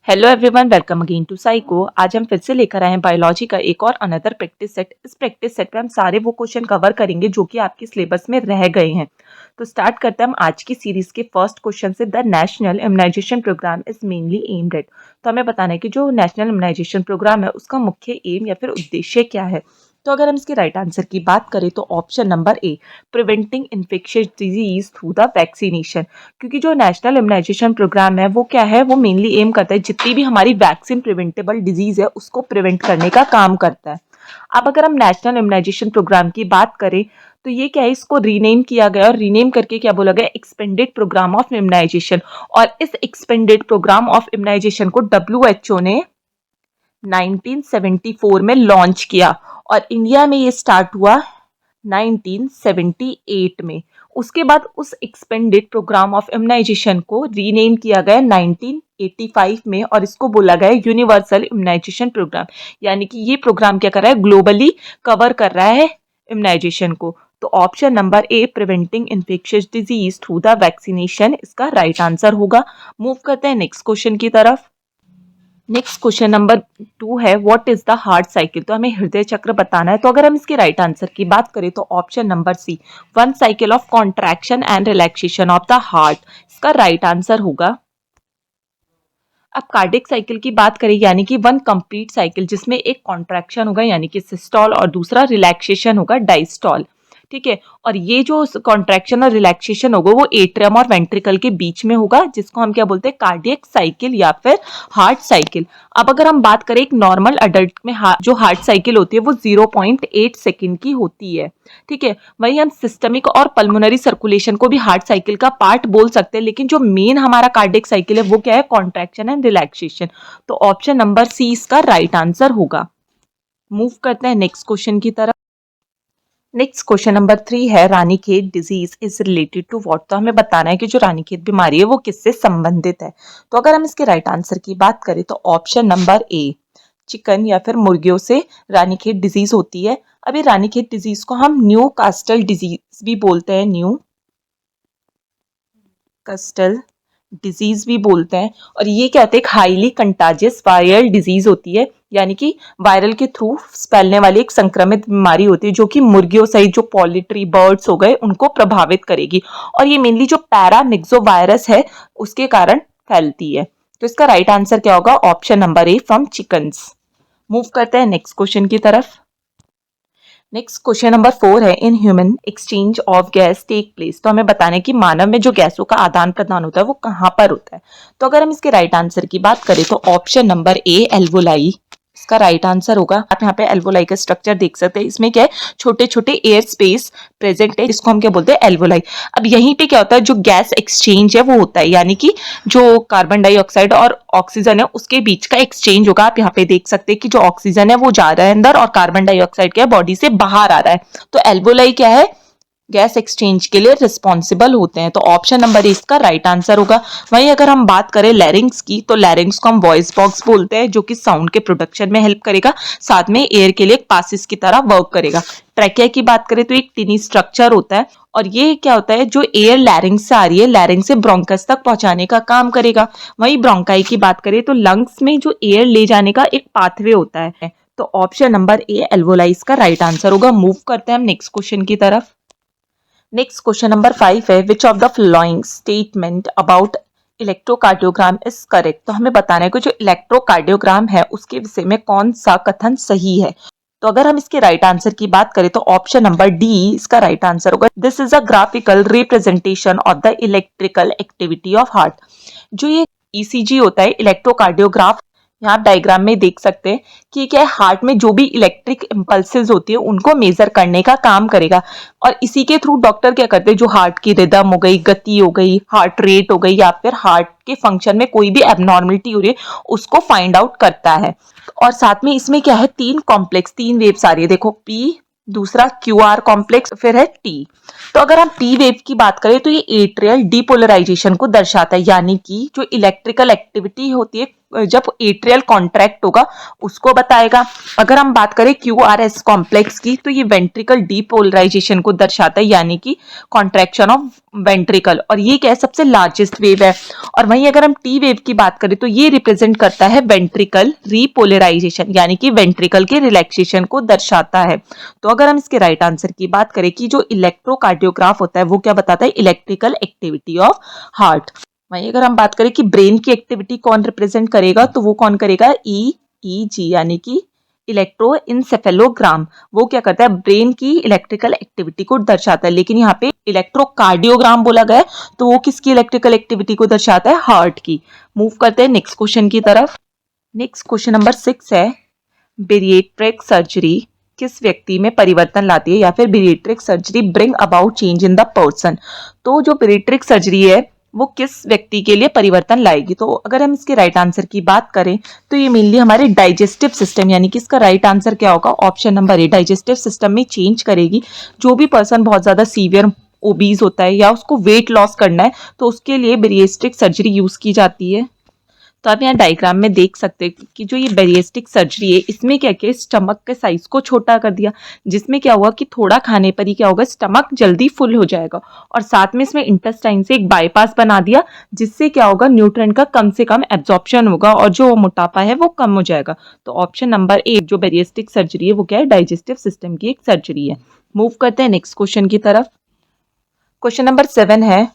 Hello everyone, welcome again to psycho. आज हम फिर से लेकर आए हैं बायोलॉजी का एक और अनदर प्रैक्टिस सेट। इस प्रैक्टिस सेट में हम सारे वो क्वेश्चन कवर करेंगे जो कि आपके सिलेबस में रह गए हैं। तो स्टार्ट करते हैं हम आज की सीरीज के फर्स्ट क्वेश्चन से। The national immunization programme is mainly aimed at. तो हमें बताना है कि जो नेशनल इम्यूनाइजेशन प्रोग्राम है उसका मुख्य एम या फिर उद्देश्य क्या है। तो अगर हम इसके राइट आंसर की बात करें तो option number A, preventing infectious disease through the vaccination. क्योंकि जो नेशनल इम्यूनाइजेशन प्रोग्राम है वो क्या है, वो मेनली एम करता है जितनी भी हमारी वैक्सीन प्रिवेंटेबल डिजीज है उसको प्रिवेंट करने का काम करता है। अब अगर हम नेशनल इम्यूनाइजेशन प्रोग्राम की बात करें तो ये क्या है, इसको रीनेम किया गया और रीनेम करके क्या बोला गया, एक्सपेंडेड प्रोग्राम ऑफ इम्यूनाइजेशन। और इस एक्सपेंडेड प्रोग्राम ऑफ इम्यूनाइजेशन को WHO ने 1974 में लॉन्च किया और इंडिया में ये स्टार्ट हुआ 1978 में। उसके बाद उस एक्सपेंडेड प्रोग्राम ऑफ इम्यूनाइजेशन को रीनेम किया गया 1985 में और इसको बोला गया यूनिवर्सल इम्यूनाइजेशन प्रोग्राम। यानी कि ये प्रोग्राम क्या कर रहा है, ग्लोबली कवर कर रहा है इम्यूनाइजेशन को। तो option number A, preventing infectious disease through the vaccination, इसका राइट आंसर होगा। मूव करते हैं नेक्स्ट क्वेश्चन की तरफ। नेक्स्ट क्वेश्चन नंबर 2 है, what is the heart cycle. तो हमें हृदय चक्र बताना है। तो अगर हम इसके राइट आंसर की बात करें तो option number C, one cycle of contraction and relaxation of the heart, इसका राइट आंसर होगा। अब कार्डियक साइकिल की बात करें यानी कि वन कंप्लीट साइकिल जिसमें एक कॉन्ट्रैक्शन होगा यानी कि सिस्टॉल और दूसरा रिलैक्सेशन होगा डायस्टॉल। ठीक है, और ये जो कॉन्ट्रैक्शन और रिलैक्सेशन होगा वो एट्रियम और वेंट्रिकल के बीच में होगा जिसको हम क्या बोलते हैं, कार्डियक साइकिल या फिर हार्ट साइकिल। अब अगर हम बात करें एक नॉर्मल अडल्ट में जो हार्ट साइकिल होती है वो 0.8 सेकेंड की होती है। ठीक है, वही हम सिस्टमिक और पल्मोनरी सर्कुलेशन को भी हार्ट साइकिल का पार्ट बोल सकते हैं, लेकिन जो मेन हमारा कार्डियक साइकिल है वो क्या है, कॉन्ट्रैक्शन एंड रिलैक्सेशन। तो ऑप्शन नंबर सी इसका राइट आंसर होगा। मूव करते हैं नेक्स्ट क्वेश्चन की तरफ। नेक्स्ट क्वेश्चन नंबर 3 है, Ranikhet disease is related to what. तो हमें बताना है कि जो रानीखेत बीमारी है वो किससे संबंधित है। तो अगर हम इसके राइट आंसर की बात करें तो ऑप्शन नंबर ए, चिकन या फिर मुर्गियों से रानीखेत डिजीज होती है। अभी रानीखेत डिजीज को हम न्यू कास्टल डिजीज भी बोलते हैं, न्यू कास्टल डिजीज भी बोलते हैं। और ये क्या होता है, एक हाईली कंटाजियस वायरल डिजीज होती है, यानी कि वायरल के थ्रू फैलने वाली एक संक्रमित बीमारी होती है जो कि मुर्गियों सहित जो पोल्ट्री बर्ड्स हो गए उनको प्रभावित करेगी। और ये मेनली जो पैरामिक्सो वायरस है उसके कारण फैलती है। तो इसका राइट आंसर क्या होगा, option number A, from chickens. Move करते हैं नेक्स्ट क्वेश्चन की तरफ। नेक्स्ट क्वेश्चन नंबर 4 है, in human exchange of gas take place. तो हमें बताना है कि मानव में जो गैसों का आदान प्रदान होता है वो कहाँ पर होता है। तो अगर हम इसके राइट आंसर की बात करें तो ऑप्शन नंबर ए, एल्वोलाई, इसका राइट आंसर होगा। आप यहाँ पे एल्वोलाई का स्ट्रक्चर देख सकते हैं, इसमें क्या है, छोटे छोटे एयर स्पेस प्रेजेंट है, इसको हम क्या बोलते हैं, एल्वोलाई। अब यहीं पे क्या होता है, जो गैस एक्सचेंज है वो होता है, यानी कि जो कार्बन डाइऑक्साइड और ऑक्सीजन है उसके बीच का एक्सचेंज होगा। आप यहाँ पे देख सकते हैं कि जो ऑक्सीजन है वो जा रहा है अंदर और कार्बन डाइऑक्साइड क्या है, बॉडी से बाहर आ रहा है। तो एल्वोलाई क्या है, गैस एक्सचेंज के लिए रिस्पॉन्सिबल होते हैं। तो ऑप्शन नंबर इसका राइट आंसर होगा। वहीं अगर हम बात करें लैरिंग्स की तो लैरिंग्स को हम वॉइस बॉक्स बोलते हैं जो कि साउंड के प्रोडक्शन में हेल्प करेगा, साथ में एयर के लिए एक पासिस की तरह वर्क करेगा। ट्रैकिया की बात करें तो एक टिनी स्ट्रक्चर होता है और ये क्या होता है, जो एयर लैरिंग्स से आ रही है लैरिंग से ब्रोंकस तक पहुंचाने का काम करेगा। वहीं ब्रोंकाई की बात करें तो लंग्स में जो एयर ले जाने का एक पाथवे होता है। तो ऑप्शन नंबर ए, एल्वोलाई, का राइट आंसर होगा। मूव करते हैं हम नेक्स्ट क्वेश्चन की तरफ। नेक्स्ट क्वेश्चन नंबर 5 है, which of the following statement about electrocardiogram is correct. तो हमें बताना है कि जो इलेक्ट्रोकार्डियोग्राम है उसके विषय में कौन सा कथन सही है। तो अगर हम इसके राइट आंसर की बात करें तो ऑप्शन नंबर डी इसका राइट आंसर होगा। This is a graphical representation of the electrical activity of heart. जो ये ईसीजी होता है, इलेक्ट्रोकार्डियोग्राफ, यहाँ आप डायग्राम में देख सकते हैं कि क्या है, हार्ट में जो भी इलेक्ट्रिक इंपल्सेस होती है उनको मेजर करने का काम करेगा। और इसी के थ्रू डॉक्टर क्या करते हैं, जो हार्ट की रिदम हो गई, गति हो गई, हार्ट रेट हो गई या फिर हार्ट के फंक्शन में कोई भी एबनॉर्मलिटी हो रही है उसको फाइंड आउट करता है। और साथ में इसमें क्या है, तीन वेव्स आ रही है, देखो पी, दूसरा क्यू आर कॉम्प्लेक्स, फिर है टी। तो अगर हम पी वेव की बात करें तो ये एट्रियल डीपोलराइजेशन को दर्शाता है, यानी कि जो इलेक्ट्रिकल एक्टिविटी होती है जब एट्रियल कॉन्ट्रैक्ट होगा उसको बताएगा। अगर हम बात करें QRS कॉम्प्लेक्स की तो ये वेंट्रिकल डीपोलराइजेशन को दर्शाता है, यानी कि कॉन्ट्रैक्शन ऑफ वेंट्रिकल, और ये क्या है, सबसे लार्जेस्ट वेव है। और वहीं अगर हम टी वेव की बात करें तो ये रिप्रेजेंट करता है वेंट्रिकल रीपोलराइजेशन, यानी कि वेंट्रिकल के रिलैक्सेशन को दर्शाता है। तो अगर हम इसके राइट आंसर की बात करें कि जो इलेक्ट्रोकार्डियोग्राफ होता है वो क्या बताता है, इलेक्ट्रिकल एक्टिविटी ऑफ हार्ट। वहीं अगर हम बात करें कि ब्रेन की एक्टिविटी कौन रिप्रेजेंट करेगा तो वो कौन करेगा, EEG, यानी कि इलेक्ट्रोइंसेफेलोग्राम। वो क्या करता है, ब्रेन की इलेक्ट्रिकल एक्टिविटी को दर्शाता है, लेकिन यहाँ पे इलेक्ट्रोकार्डियोग्राम बोला गया है तो वो किसकी इलेक्ट्रिकल एक्टिविटी को दर्शाता है, हार्ट की। मूव करते हैं नेक्स्ट क्वेश्चन की तरफ। नेक्स्ट क्वेश्चन नंबर 6 है, बेरिएट्रिक सर्जरी किस व्यक्ति में परिवर्तन लाती है, या फिर bariatric surgery bring about change in the person. तो जो बेरिएट्रिक सर्जरी है वो किस व्यक्ति के लिए परिवर्तन लाएगी। तो अगर हम इसके राइट आंसर की बात करें तो ये मेनली हमारे डाइजेस्टिव सिस्टम, यानी कि इसका राइट आंसर क्या होगा, option number A, digestive system में चेंज करेगी। जो भी पर्सन बहुत ज्यादा सीवियर ओबीज होता है या उसको वेट लॉस करना है तो उसके लिए बेरिएट्रिक सर्जरी यूज की जाती है। तो आप यहाँ डायग्राम में देख सकते हैं कि जो ये बेरिएस्टिक सर्जरी है इसमें क्या किया, स्टमक के साइज को छोटा कर दिया, जिसमें क्या हुआ कि थोड़ा खाने पर ही क्या होगा, स्टमक जल्दी फुल हो जाएगा, और साथ में इसमें इंटेस्टाइन से एक बाईपास बना दिया, जिससे क्या होगा, न्यूट्रिएंट का कम से कम एब्जॉर्प्शन होगा और जो मोटापा है वो कम हो जाएगा। तो ऑप्शन नंबर ए जो बेरिएस्टिक सर्जरी है वो क्या है, डाइजेस्टिव सिस्टम की एक सर्जरी है। मूव करते हैं नेक्स्ट क्वेश्चन की तरफ। क्वेश्चन नंबर 7 है,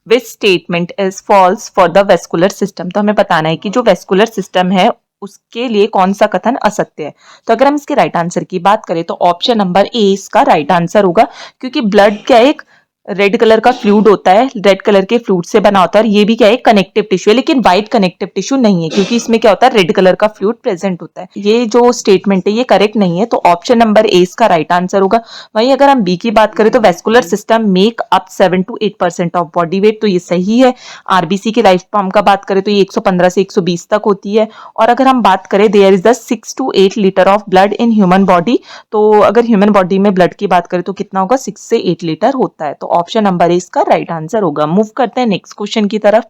which statement is false for the vascular system. तो हमें बताना है कि जो वेस्कुलर सिस्टम है उसके लिए कौन सा कथन असत्य है। तो अगर हम इसके राइट आंसर की बात करें तो ऑप्शन नंबर ए इसका राइट आंसर होगा, क्योंकि ब्लड क्या एक रेड कलर का फ्लूइड होता है, रेड कलर के फ्लूइड से बना होता है, और ये भी क्या है, कनेक्टिव टिश्यू है, लेकिन व्हाइट कनेक्टिव टिश्यू नहीं है, क्योंकि इसमें क्या होता है, रेड कलर का फ्लूइड प्रेजेंट होता है। ये जो स्टेटमेंट है ये करेक्ट नहीं है, तो ऑप्शन नंबर ए इसका राइट आंसर होगा। वहीं अगर हम बी की बात करें तो vascular system make up 7 to 8% of body weight, तो ये सही है। आरबीसी की लाइफ फॉर्म का बात करें तो ये 115 से 120 तक होती है। और अगर हम बात करें there is the 6 to 8 litre of blood in human body, तो अगर ह्यूमन बॉडी में ब्लड की बात करें तो कितना होगा, 6 से 8 लीटर होता है। तो ऑप्शन नंबर ए इसका राइट आंसर होगा। मूव करते हैं नेक्स्ट क्वेश्चन की तरफ।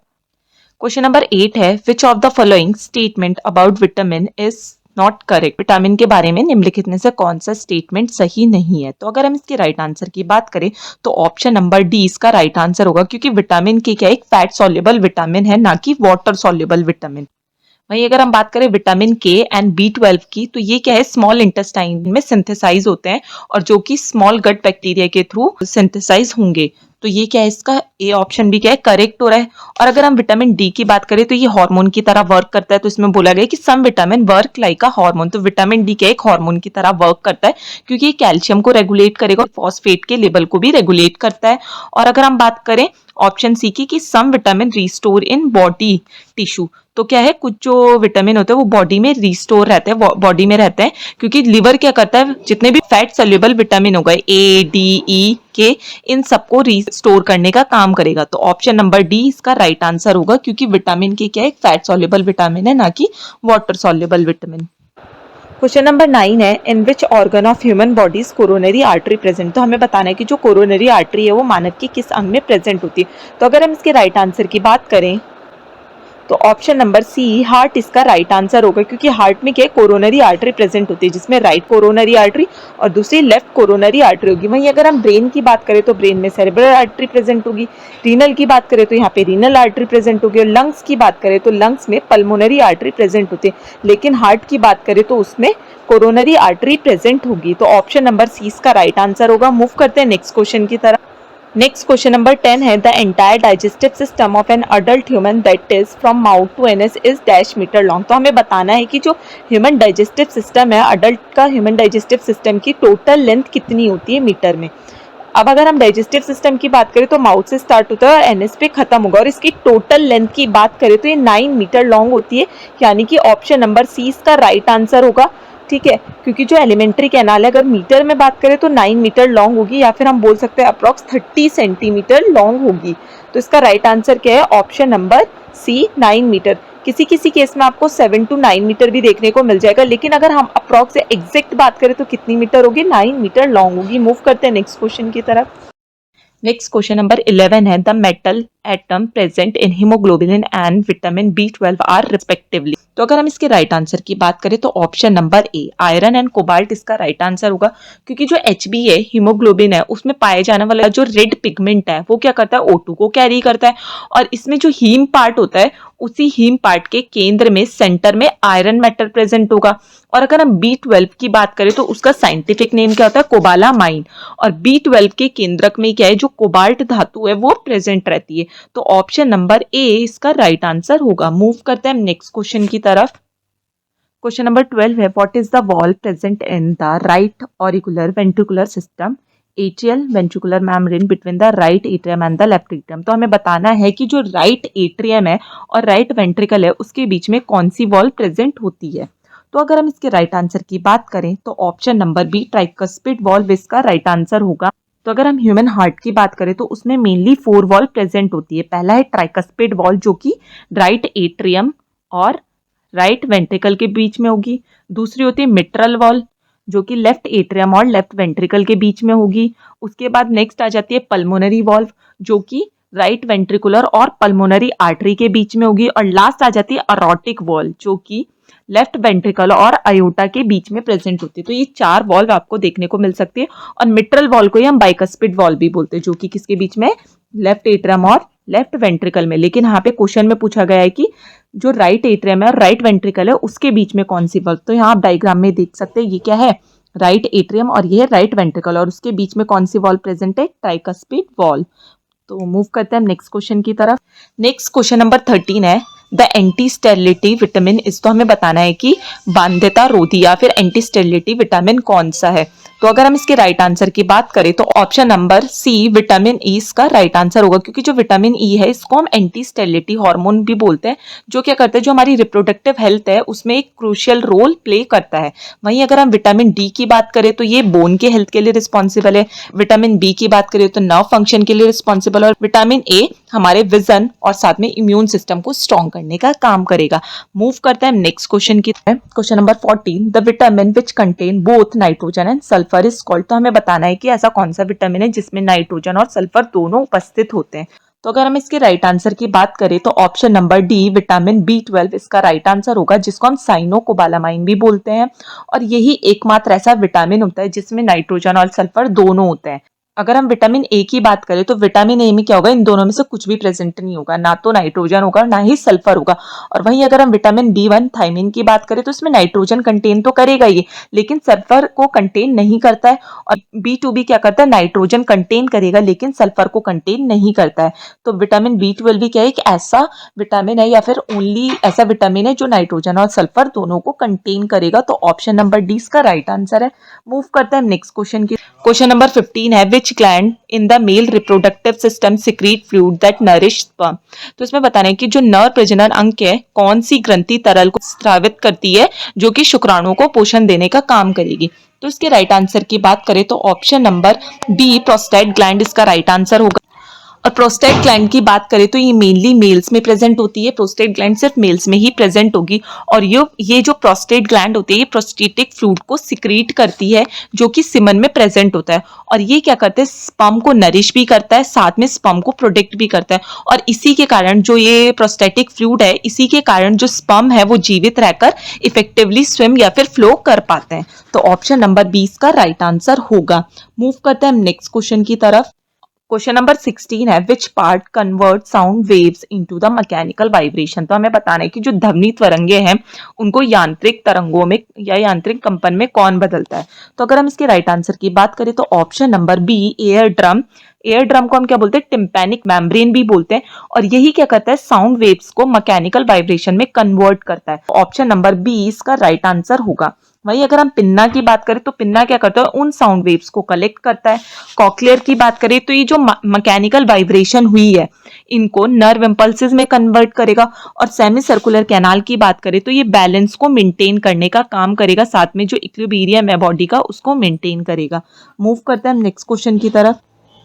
क्वेश्चन नंबर 8 है, which of the following statement about vitamin is not correct. Vitamin के बारे में निम्नलिखित में से कौन सा स्टेटमेंट सही नहीं है। तो अगर हम इसके राइट आंसर की बात करें तो ऑप्शन नंबर डी इसका राइट आंसर होगा, क्योंकि विटामिन के क्या एक फैट सॉल्युबल विटामिन है, ना कि वाटर सॉल्युबल विटामिन। वहीं अगर हम बात करें विटामिन के एंड B12 की तो ये क्या है, स्मॉल इंटेस्टाइन में सिंथेसाइज होते हैं, और जो कि स्मॉल गट बैक्टीरिया के थ्रू सिंथेसाइज होंगे। तो ये क्या है, इसका ए ऑप्शन भी क्या है, करेक्ट हो रहा है। और अगर हम विटामिन डी की बात करें तो ये हार्मोन की तरह वर्क करता है, तो इसमें बोला गया कि some vitamin work like a hormone. तो विटामिन डी क्या एक हार्मोन की तरह वर्क करता है, क्योंकि ये कैल्शियम को रेगुलेट करेगा और फॉस्फेट के लेवल को भी रेगुलेट करता है। और अगर हम बात करें ऑप्शन सी की कि some vitamin restore in body tissue, तो क्या है, कुछ जो विटामिन होते हैं वो बॉडी में रिस्टोर रहते हैं, बॉडी में रहते हैं, क्योंकि लिवर क्या करता है, जितने भी फैट सोल्यूबल विटामिन हो गए A, D, E, K, इन सबको रिस्टोर करने का काम करेगा। तो ऑप्शन नंबर डी इसका राइट आंसर होगा, क्योंकि विटामिन के क्या एक फैट सोल्यूबल विटामिन है, ना कि water soluble vitamin. Question number 9 है, in which organ of human bodies coronary artery present. तो हमें बताना है कि जो कोरोनरी आर्टरी है वो मानव के किस अंग में प्रेजेंट होती है। तो अगर हम इसके राइट आंसर की बात करें तो ऑप्शन नंबर सी हार्ट इसका राइट आंसर होगा, क्योंकि हार्ट में क्या कोरोनरी आर्टरी प्रेजेंट होती है, जिसमें राइट कोरोनरी आर्टरी और दूसरी लेफ्ट कोरोनरी आर्टरी होगी। वहीं अगर हम ब्रेन की बात करें तो ब्रेन में सेरेब्रल आर्टरी प्रेजेंट होगी, रीनल की बात करें तो यहाँ पे रीनल आर्टरी प्रेजेंट होगी, और लंग्स की बात करें तो लंग्स में पल्मोनरी आर्टरी प्रेजेंट होती है। लेकिन हार्ट की बात करें तो उसमें कोरोनरी आर्टरी प्रेजेंट होगी। तो ऑप्शन नंबर सी इसका राइट आंसर होगा। मूव करते हैं नेक्स्ट क्वेश्चन की तरफ। नेक्स्ट क्वेश्चन नंबर 10 है, the entire digestive system of an adult human that is from mouth to anus is dash metre long. तो हमें बताना है कि जो ह्यूमन डाइजेस्टिव सिस्टम है, अडल्ट का ह्यूमन डाइजेस्टिव सिस्टम की टोटल लेंथ कितनी होती है मीटर में। अब अगर हम डाइजेस्टिव सिस्टम की बात करें तो माउथ से स्टार्ट होता है और एनएस पे खत्म होगा, और इसकी टोटल लेंथ की बात करें तो ये 9 मीटर लॉन्ग होती है, यानी कि ऑप्शन नंबर सी इसका राइट आंसर होगा। ठीक है, क्योंकि जो एलिमेंट्री कैनाल है अगर मीटर में बात करें तो 9 मीटर लॉन्ग होगी, या फिर हम बोल सकते हैं अप्रॉक्स 30 सेंटीमीटर लॉन्ग होगी। तो इसका राइट आंसर क्या है, ऑप्शन नंबर सी 9 मीटर। किसी किसी केस में आपको 7 to 9 मीटर भी देखने को मिल जाएगा, लेकिन अगर हम अप्रॉक्स एग्जैक्ट बात करें तो कितनी मीटर होगी, 9 मीटर लॉन्ग होगी। मूव करते हैं नेक्स्ट क्वेश्चन की तरफ। नेक्स्ट क्वेश्चन नंबर 11 है, the metal atom present in haemoglobin and vitamin B12 are respectively. तो अगर हम इसके राइट आंसर की बात करें तो option number A iron and cobalt इसका राइट आंसर होगा, क्योंकि जो HB है हीमोग्लोबिन है उसमें पाए जाने वाला जो रेड पिगमेंट है वो क्या करता है O2 को कैरी करता है, और इसमें जो हीम पार्ट होता है उसी हीम पार्ट के केंद्र में सेंटर में आयरन मेटल प्रेजेंट होगा। और अगर हम B12 की बात करें तो उसका साइंटिफिक नेम क्या होता है, कोबालामाइन, और B12 के केंद्रक में क्या है जो कोबाल्ट धातु है वो प्रेजेंट रहती है। तो ऑप्शन नंबर ए इसका राइट आंसर होगा। मूव करते हैं हम नेक्स्ट क्वेश्चन की तरफ। क्वेश्चन नंबर 12 है, what is the wall present in the right auricular ventricular system atrial ventricular membrane between the right atrium and the left atrium. तो हमें बताना है कि जो राइट एट्रियम है और राइट वेंट्रिकल है उसके बीच में कौन सी वॉल प्रेजेंट होती है। तो अगर हम इसके राइट आंसर की बात करें तो option number B tricuspid valve इसका राइट आंसर होगा। तो अगर हम ह्यूमन हार्ट की बात करें तो उसमें मेनली 4 वॉल्व प्रेजेंट होती है। पहला है ट्राइकस्पिड वॉल्व जो कि राइट एट्रियम और राइट वेंट्रिकल के बीच में होगी। दूसरी होती है मिट्रल वॉल्व जो कि लेफ्ट एट्रियम और लेफ्ट वेंट्रिकल के बीच में होगी। उसके बाद नेक्स्ट आ जाती है पल्मोनरी वॉल्व जो कि राइट वेंट्रिकुलर और पल्मोनरी आर्टरी के बीच में होगी। और लास्ट आ जाती है अरोटिक वॉल्व जो कि लेफ्ट वेंट्रिकल और अयोटा के बीच में प्रेजेंट होती है। तो ये 4 वॉल्व आपको देखने को मिल सकती है। और मिट्रल वॉल्व को ही हम बाइकस्पिड वॉल्व भी बोलते हैं जो कि किसके बीच में, लेफ्ट एट्रियम और लेफ्ट वेंट्रिकल में। लेकिन यहाँ पे क्वेश्चन में पूछा गया है कि जो राइट एट्रियम है और राइट वेंट्रिकल है उसके बीच में कौन सी वॉल्व। तो यहाँ आप डायग्राम में देख सकते हैं ये क्या है, राइट एट्रियम और ये है राइट वेंट्रिकल, और उसके बीच में कौन सी वॉल्व प्रेजेंट है, ट्राइकस्पिड वॉल्व। तो मूव करते हैं नेक्स्ट क्वेश्चन की तरफ। नेक्स्ट क्वेश्चन नंबर 13 है, द एंटी स्टेरिलिटी विटामिन इस, तो हमें बताना है कि बाध्यता रोधी या फिर एंटी स्टेरिलिटी विटामिन कौन सा है। तो अगर हम इसके राइट आंसर की बात करें तो option number C vitamin E इसका राइट आंसर होगा, क्योंकि जो विटामिन ई है इसको हम एंटी स्टेरिलिटी हार्मोन भी बोलते हैं, जो क्या करता है जो हमारी रिप्रोडक्टिव हेल्थ है उसमें एक क्रूशियल रोल प्ले करता है। वहीं अगर हम विटामिन डी की बात करें तो ये बोन के हेल्थ के लिए रिस्पॉन्सिबल है। विटामिन बी की बात करें तो नर्व फंक्शन के लिए रिस्पॉन्सिबल, और विटामिन ए हमारे विजन और साथ में इम्यून सिस्टम को स्ट्रॉन्ग करने का काम करेगा। मूव करते हैं नेक्स्ट क्वेश्चन की तरफ। Question number 14, the vitamin which contain both nitrogen and sulphur is called. तो हमें बताना है कि ऐसा कौन सा विटामिन है जिसमें नाइट्रोजन और सल्फर दोनों उपस्थित होते हैं। तो अगर हम इसके राइट आंसर की बात करें तो option number D vitamin B12 इसका राइट आंसर होगा, जिसको हम साइनोकोबालामाइन भी बोलते हैं। और यही एकमात्र ऐसा विटामिन होता है जिसमें नाइट्रोजन और सल्फर दोनों होते हैं। अगर हम विटामिन ए की बात करें तो विटामिन ए में क्या होगा, इन दोनों में से कुछ भी प्रेजेंट नहीं होगा, ना तो नाइट्रोजन होगा ना ही सल्फर होगा। और वहीं अगर हम विटामिन B1 थायमिन की बात करें तो इसमें नाइट्रोजन कंटेन तो करेगा ही, लेकिन सल्फर को कंटेन नहीं करता है। और B2 क्या करता है, नाइट्रोजन कंटेन करेगा लेकिन सल्फर को कंटेन नहीं करता है। तो विटामिन B12 भी क्या है, एक ऐसा विटामिन है या फिर ओनली ऐसा विटामिन है जो नाइट्रोजन और सल्फर दोनों को कंटेन करेगा। तो ऑप्शन नंबर डी इसका राइट आंसर है। मूव करते हैं नेक्स्ट क्वेश्चन की। क्वेश्चन नंबर 15 है, which gland in the male reproductive system secrete fluid that nourish sperm। तो इसमें बताना है कि जो नर प्रजनन अंग है कौन सी ग्रंथि तरल को स्रावित करती है जो कि शुक्राणुओं को पोषण देने का काम करेगी। तो इसके राइट आंसर की बात करें तो option number B prostate gland इसका राइट आंसर होगा। और प्रोस्टेट ग्लैंड की बात करें तो ये मेनली मेल्स में प्रेजेंट होती है। प्रोस्टेट ग्लैंड सिर्फ मेल्स में ही प्रेजेंट होगी। और ये जो प्रोस्टेट ग्लैंड होती है ये प्रोस्टेटिक फ्लूइड को सिक्रीट करती है जो कि सीमन में प्रेजेंट होता है। और ये क्या करता है, स्पर्म को नरिश भी करता है, साथ में स्पर्म को प्रोटेक्ट भी करता है। और इसी के कारण जो ये प्रोस्टेटिक फ्लूइड है, इसी के कारण जो स्पर्म है वो जीवित रहकर इफेक्टिवली स्विम या फिर फ्लो कर पाते हैं। तो ऑप्शन नंबर 20 का राइट आंसर होगा। मूव करते हैं हम नेक्स्ट क्वेश्चन की तरफ। क्वेश्चन नंबर 16 है, which part convert sound waves into the mechanical vibration. तो हमें बताना है कि जो ध्वनि तरंगे हैं उनको यांत्रिक तरंगों में या यांत्रिक कंपन में कौन बदलता है। तो अगर हम इसके राइट आंसर की बात करें तो option number B air drum. Air drum को हम क्या बोलते हैं, टिम्पैनिक मेम्ब्रेन भी बोलते हैं। और यही क्या करता है, साउंड वेव्स को मैकेनिकल वाइब्रेशन में कन्वर्ट करता है। ऑप्शन नंबर बी इसका राइट आंसर होगा। वहीं अगर हम पिन्ना की बात करें तो पिन्ना क्या करता है, उन साउंड वेव्स को कलेक्ट करता है। कॉक्लियर की बात करें तो ये जो मैकेनिकल वाइब्रेशन हुई है इनको नर्व इंपल्सेस में कन्वर्ट करेगा। और सेमी सर्कुलर कैनाल की बात करें तो ये बैलेंस को मेंटेन करने का काम करेगा, साथ में जो इक्विलिब्रियम है बॉडी का उसको मेंटेन करेगा। मूव करते हैं हम नेक्स्ट क्वेश्चन की तरफ।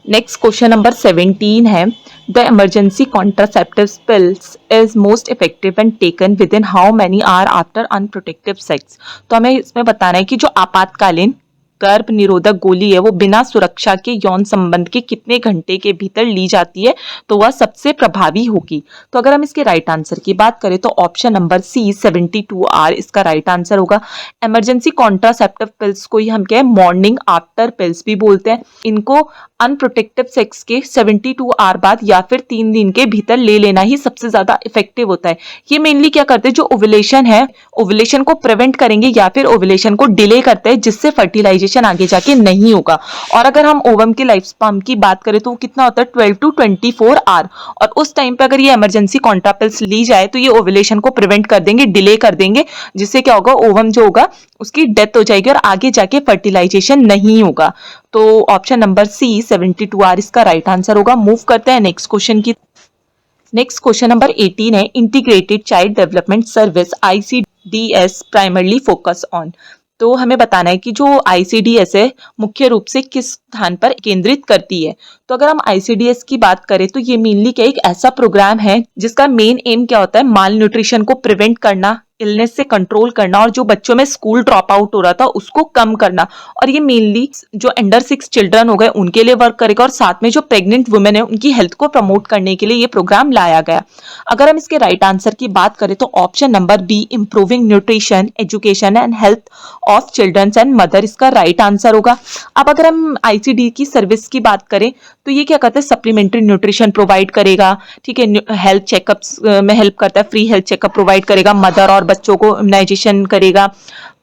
नेक्स्ट क्वेश्चन नंबर 17 है, the emergency contraceptive pills is most effective and taken within how many hour after unprotective sex. तो हमें इसमें बताना है कि जो आपातकालीन गर्भ निरोधक गोली है वो बिना सुरक्षा के यौन संबंध के कितने घंटे के भीतर ली जाती है तो वह सबसे प्रभावी होगी। तो अगर हम इसके राइट आंसर की बात करें तो ऑप्शन नंबर सी 72 आवर इसका राइट आंसर होगा। इमरजेंसी कॉन्ट्रासेप्टिव पिल्स को ही हम क्या है मॉर्निंग आफ्टर पिल्स भी बोलते हैं। इनको अनप्रोटेक्टिव सेक्स के 72 आवर बाद या फिर 3 दिन के भीतर ले लेना ही सबसे ज्यादा इफेक्टिव होता है। ये मेनली क्या करते हैं, जो ओव्यूलेशन है ओव्यूलेशन को प्रिवेंट करेंगे या फिर ओव्यूलेशन को डिले करते हैं, जिससे फर्टिलाइजेशन आगे जाके नहीं होगा। और अगर हम ओवम के लाइफ स्पैन की बात करें तो वो कितना होता है 12 to 24 आवर। और उस टाइम पे अगर ये इमरजेंसी कॉन्ट्रा पिल्स ली जाए तो ये ओव्यूलेशन को प्रिवेंट कर देंगे, डिले कर देंगे, जिससे क्या होगा ओवम जो होगा उसकी डेथ हो जाएगी और आगे जाके फर्टिलाइजेशन नहीं होगा। तो ऑप्शन नंबर सी 72 आवर इसका राइट आंसर होगा। मूव करते हैं नेक्स्ट क्वेश्चन की। नेक्स्ट क्वेश्चन नंबर 18 है, integrated child development service ICDS primarily focus on. तो हमें बताना है कि जो ICDS है मुख्य रूप से किस स्थान पर केंद्रित करती है। तो अगर हम ICDS की बात करें तो ये मेनली क्या एक ऐसा प्रोग्राम है जिसका मेन एम क्या होता है, माल न्यूट्रिशन को प्रिवेंट करना, इलनेस से कंट्रोल करना और जो बच्चों में स्कूल ड्रॉप आउट हो रहा था उसको कम करना। और ये मेनली जो अंडर 6 चिल्ड्रन हो गए उनके लिए वर्क करेगा और साथ में जो प्रेग्नेंट वुमेन है उनकी हेल्थ को प्रमोट करने के लिए ये प्रोग्राम लाया गया। अगर हम इसके राइट आंसर की बात करें तो option number B improving nutrition education and health of children and mother इसका राइट आंसर होगा। अब अगर हम ICD की सर्विस की बात करें तो ये क्या करता है, सप्लीमेंट्री न्यूट्रिशन प्रोवाइड करेगा, ठीक है, हेल्थ चेकअप्स में हेल्प करता है, फ्री हेल्थ चेकअप प्रोवाइड करेगा, मदर और बच्चों को इम्यूनाइजेशन करेगा,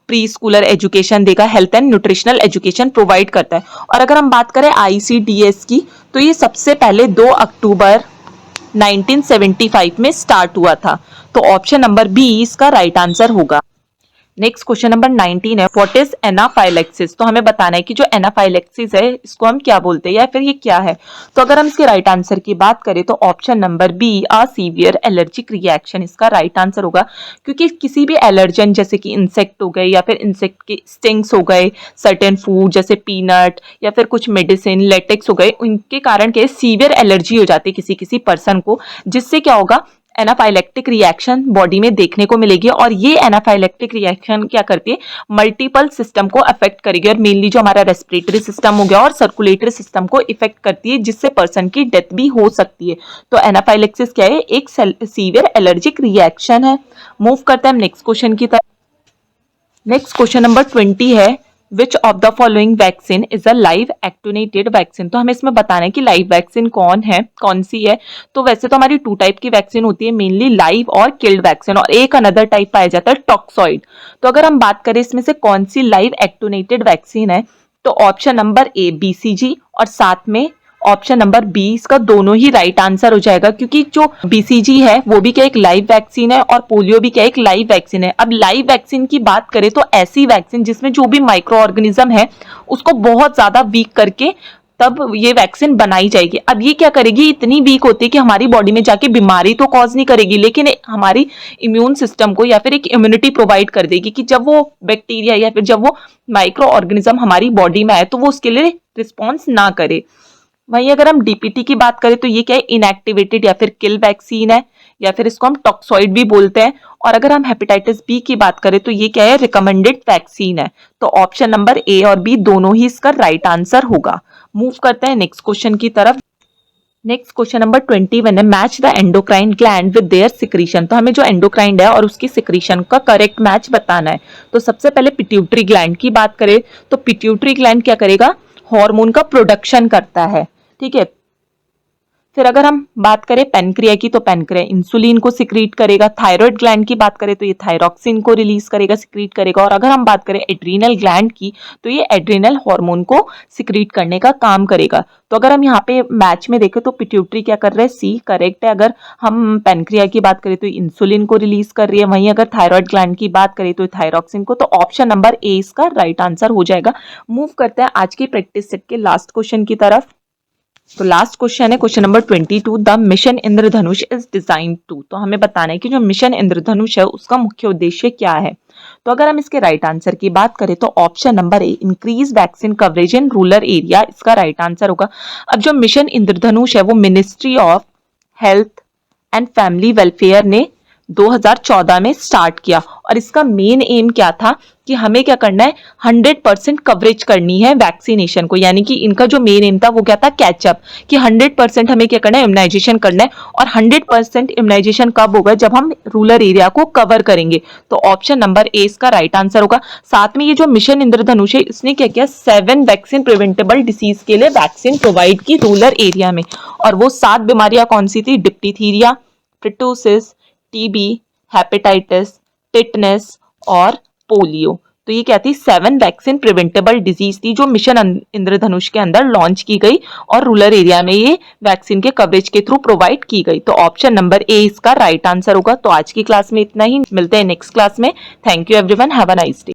प्री स्कूलर एजुकेशन देगा, health and nutritional education provide करता है। और अगर हम बात करें ICDS की तो ये सबसे पहले 2 अक्टूबर 1975 में स्टार्ट हुआ था। तो ऑप्शन नंबर बी इसका राइट आंसर होगा। नेक्स्ट क्वेश्चन नंबर 19 है, व्हाट इज एनाफाइलेक्सिस। तो हमें बताना है कि जो एनाफाइलेक्सिस है इसको हम क्या बोलते हैं या फिर ये क्या है। तो अगर हम इसके राइट आंसर की बात करें तो option number be a severe allergic reaction इसका राइट आंसर होगा। क्योंकि किसी भी एलर्जन जैसे कि इंसेक्ट हो गए या फिर इंसेक्ट के स्टिंग्स हो गए, सर्टेन फूड जैसे पीनट या फिर कुछ मेडिसिन लेटेक्स हो गए, उनके कारण के सीवियर एलर्जी हो जाती है किसी किसी पर्सन को, जिससे क्या होगा एनाफाइलेक्टिक रिएक्शन बॉडी में देखने को मिलेगी। और ये एनाफाइलेक्टिक रिएक्शन क्या करती है, मल्टीपल सिस्टम को अफेक्ट करेगी और मेनली जो हमारा रेस्पिरेटरी सिस्टम हो गया और सर्कुलेटरी सिस्टम को इफेक्ट करती है, जिससे पर्सन की डेथ भी हो सकती है। तो एनाफाइलेक्सिस क्या है, एक सीवियर एलर्जिक रिएक्शन है। मूव करते हैं नेक्स्ट क्वेश्चन की तरफ। नेक्स्ट क्वेश्चन नंबर 20 है, which of the following vaccine is a live attenuated vaccine. तो हमें इसमें बताना है कि लाइव वैक्सीन कौन सी है। तो वैसे तो हमारी 2 टाइप की वैक्सीन होती है, मेनली लाइव और किल्ड वैक्सीन, और एक अनदर टाइप पाया जाता है टॉक्सॉइड। तो अगर हम बात करें इसमें से कौन सी लाइव एक्टिनेटेड वैक्सीन है तो ऑप्शन नंबर ए BCG और साथ में ऑप्शन नंबर बी इसका दोनों ही राइट आंसर हो जाएगा। क्योंकि जो BCG है वो भी क्या एक लाइव वैक्सीन है और पोलियो भी क्या एक लाइव वैक्सीन है। अब लाइव वैक्सीन की बात करें तो ऐसी वैक्सीन जिसमें जो भी माइक्रो ऑर्गेनिज्म है उसको बहुत ज्यादा वीक करके तब ये वैक्सीन बनाई जाएगी। अब ये क्या करेगी, इतनी वीक होती है कि हमारी बॉडी में जाके बीमारी तो कॉज नहीं करेगी, लेकिन हमारी इम्यून सिस्टम को या फिर एक इम्यूनिटी प्रोवाइड कर देगी कि जब वो बैक्टीरिया या फिर जब वो माइक्रो ऑर्गेनिज्म हमारी बॉडी में आए तो वो उसके लिए रिस्पॉन्स ना करे। वहीं अगर हम DPT की बात करें तो ये क्या है, इनएक्टिवेटेड या फिर किल वैक्सीन है या फिर इसको हम टॉक्सॉइड भी बोलते हैं। और अगर हम हेपेटाइटिस बी की बात करें तो ये क्या है, रिकमेंडेड वैक्सीन है। तो ऑप्शन नंबर ए और बी दोनों ही इसका राइट आंसर होगा। मूव करते हैं नेक्स्ट क्वेश्चन की तरफ। नेक्स्ट क्वेश्चन नंबर 21 है, match the endocrine gland with their secretion. तो हमें जो एंडोक्राइन है और उसकी सिक्रीशन का करेक्ट मैच बताना है। तो सबसे पहले पिट्यूटरी ग्लैंड की बात करें तो पिट्यूटरी ग्लैंड क्या करेगा, हार्मोन का प्रोडक्शन करता है, ठीक है। फिर अगर हम बात करें पेनक्रिया की तो पेनक्रिया इंसुलिन को सिक्रीट करेगा। थायराइड ग्लैंड की बात करें तो ये थायरॉक्सिन को रिलीज करेगा, सिक्रीट करेगा। और अगर हम बात करें एड्रीनल ग्लैंड की तो ये एड्रीनल हार्मोन को सिक्रीट करने का काम करेगा। तो अगर हम यहाँ पे मैच में देखें तो पिट्यूटरी क्या कर रहा है, सी करेक्ट है। अगर हम पेनक्रिया की बात करें तो इंसुलिन को रिलीज कर रही है। वहीं अगर थायराइड ग्लैंड की बात करें तो थायरॉक्सिन को। तो ऑप्शन नंबर ए इसका राइट आंसर हो जाएगा। मूव करते हैं आज की प्रैक्टिस सेट के लास्ट क्वेश्चन की तरफ। तो लास्ट क्वेश्चन है question number 22, the mission Indradhanush is design to. तो हमें बताना है कि जो मिशन इंद्रधनुष है उसका मुख्य उद्देश्य क्या है। तो अगर हम इसके राइट आंसर की बात करें तो option number A increase vaccine coverage in rural area इसका राइट आंसर होगा। अब जो मिशन इंद्रधनुष है वो ministry of health and family welfare ने 2014 में स्टार्ट किया। और इसका मेन एम क्या था कि हमें क्या करना है, 100% कवरेज करनी है वैक्सीनेशन को, यानी कि इनका जो मेन एम था वो क्या था, कैचअप, कि 100% हमें क्या करना है, इम्यूनाइजेशन करना है। और 100% इम्यूनाइजेशन कब होगा, जब हम रूरल एरिया को कवर करेंगे। तो ऑप्शन नंबर ए इसका राइट आंसर होगा। साथ में ये जो मिशन इंद्रधनुष है, इसने क्या किया, 7 वैक्सीन प्रिवेंटेबल डिसीज के लिए वैक्सीन प्रोवाइड की रूरल एरिया में। और वो 7 बीमारियां कौन सी थी, डिप्टीथीरिया, प्रिटोसिस, टीबी, हेपेटाइटिस, टिटनेस और पोलियो। तो ये क्या थी, 7 वैक्सीन प्रिवेंटेबल डिजीज थी जो मिशन इंद्रधनुष के अंदर लॉन्च की गई और रूरल एरिया में ये वैक्सीन के कवरेज के थ्रू प्रोवाइड की गई। तो ऑप्शन नंबर ए इसका राइट आंसर होगा। तो आज की क्लास में इतना ही, मिलते हैं नेक्स्ट क्लास में। Thank you everyone, have a nice day.